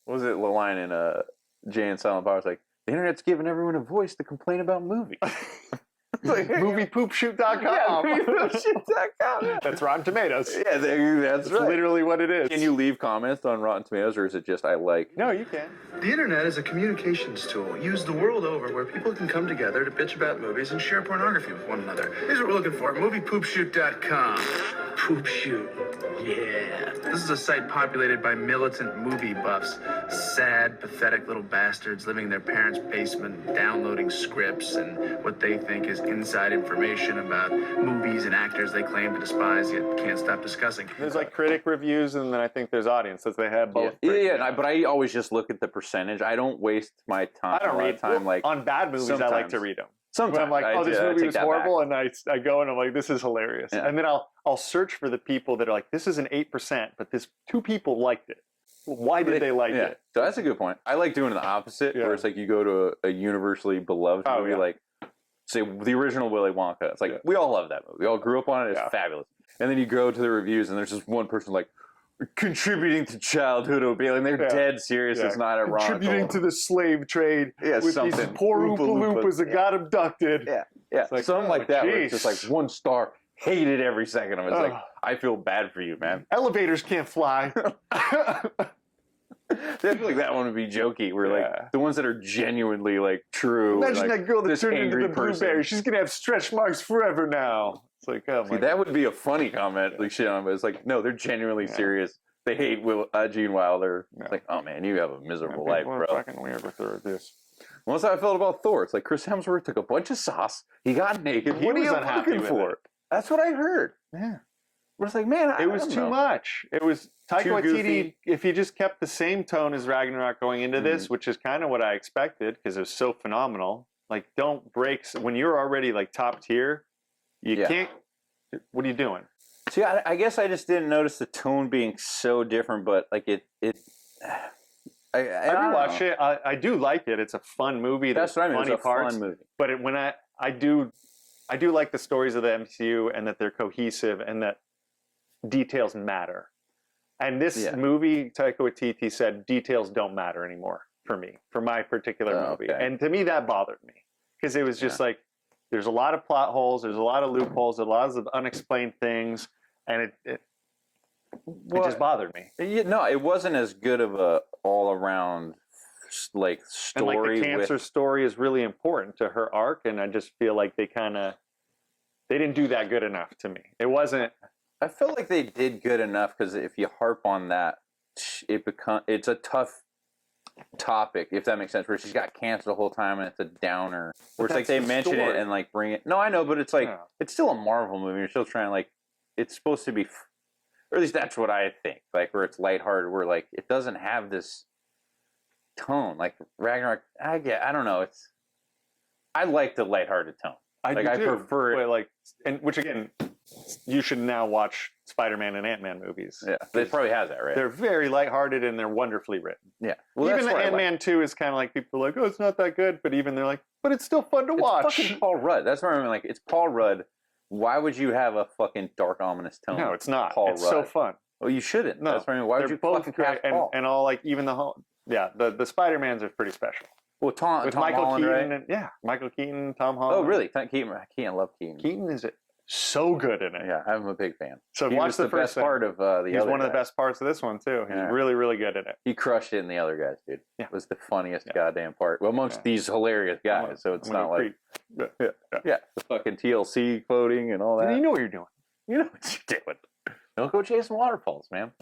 What was it? The line in Jay and Silent Bob was like, the internet's giving everyone a voice to complain about movies. Like, MoviePoopShoot.com. Yeah, MoviePoopShoot.com. That's Rotten Tomatoes. Yeah, that's right. Literally what it is. Can you leave comments on Rotten Tomatoes, or is it just I like? No, you can. The internet is a communications tool used the world over where people can come together to bitch about movies and share pornography with one another. Here's what we're looking for. MoviePoopShoot.com. Poop Shoot. Yeah. This is a site populated by militant movie buffs. Sad, pathetic little bastards living in their parents' basement, downloading scripts and what they think is inside information about movies and actors they claim to despise yet can't stop discussing. There's like critic reviews, and then I think there's audiences. They have both. But I always just look at the percentage. I don't waste my time. I don't read time like on bad movies. sometimes. I like to read them. Sometimes I'm like, oh, this movie was horrible, and I go and I'm like, this is hilarious. Yeah. And then I'll search for the people that are like, this is an 8%, but this 2 people liked it. Why did they like it? So that's a good point. I like doing the opposite, where it's like you go to a universally beloved movie, like say the original Willy Wonka. It's like we all love that movie. We all grew up on it. It's fabulous. And then you go to the reviews, and there's just one person like contributing to childhood obedience, and they're dead serious. It's not ironic. Contributing to the slave trade with these poor Oompa Loompas that got abducted. It's like something like that. Where it's just like 1 star. Hated every second of it. It's like, I feel bad for you, man. Elevators can't fly. I feel like that one would be jokey. Where like the ones that are genuinely like true. Imagine like, that girl that turned into the person. blueberry. She's gonna have stretch marks forever now. It's like, oh my God. That would be a funny comment, like shit on, but it's like, no, they're genuinely serious. They hate Gene Wilder. It's like, oh man, you have a miserable life, bro. Fucking weird with this. Well, that's how I felt about Thor. It's like Chris Hemsworth took a bunch of sauce. He got naked. What are you looking for? That's what I heard. Yeah. But it's like, man, it was too much. It was Taika Waititi. If he just kept the same tone as Ragnarok going into this, which is kind of what I expected because it was so phenomenal. Like, don't break when you're already like top tier. You can't. What are you doing? See, I guess I just didn't notice the tone being so different, but like I rewatched it. I do like it. It's a fun movie. That's what I mean. Funny it's a parts, fun movie. But when I do like the stories of the MCU and that they're cohesive and that details matter. And this movie, Taika Waititi said, details don't matter anymore for me, for my particular movie. And to me, that bothered me because it was just like, there's a lot of plot holes, there's a lot of loopholes, a lot of unexplained things, and it just bothered me. No, it wasn't as good of a all-around like story. And like the cancer story is really important to her arc, and I just feel like they didn't do that good enough to me. It wasn't. I feel like they did good enough because if you harp on that, it's a tough topic, if that makes sense. Where she's got cancer the whole time and it's a downer. Where it's like they mention it and like bring it. No, I know, but it's like it's still a Marvel movie. You're still trying like it's supposed to be, or at least that's what I think. Like where it's lighthearted, where like it doesn't have this tone. Like Ragnarok, I don't know. I like the lighthearted tone. I prefer it. Like, and which again, you should now watch Spider-Man and Ant-Man movies. Yeah, it probably has that, right? They're very lighthearted and they're wonderfully written. Yeah, well, even the Ant-Man 2 is kind of like people are like, oh, it's not that good, but even they're like, but it's still fun to watch. It's fucking Paul Rudd. That's what I mean. Like, it's Paul Rudd. Why would you have a fucking dark, ominous tone? No, it's not. Paul it's Rudd. So fun. Well, you shouldn't. No, that's what I mean. Why would you fucking cast Paul? And all like even the Spider-Mans are pretty special. Well, Tom Michael Holland, Keaton, right? Michael Keaton, Tom Holland. Oh, really? Keaton. I can't love Keaton. Keaton is so good in it. Yeah, I'm a big fan. So he watch was the best first part of the He's other one of the guys. best parts of this one too. He's really, really good in it. He crushed it in the other guys, dude. Yeah. It was the funniest goddamn part. Well, amongst these hilarious guys, so it's not like the fucking TLC quoting and all that. You know what you're doing. You know what you're doing. Don't go chasing waterfalls, man.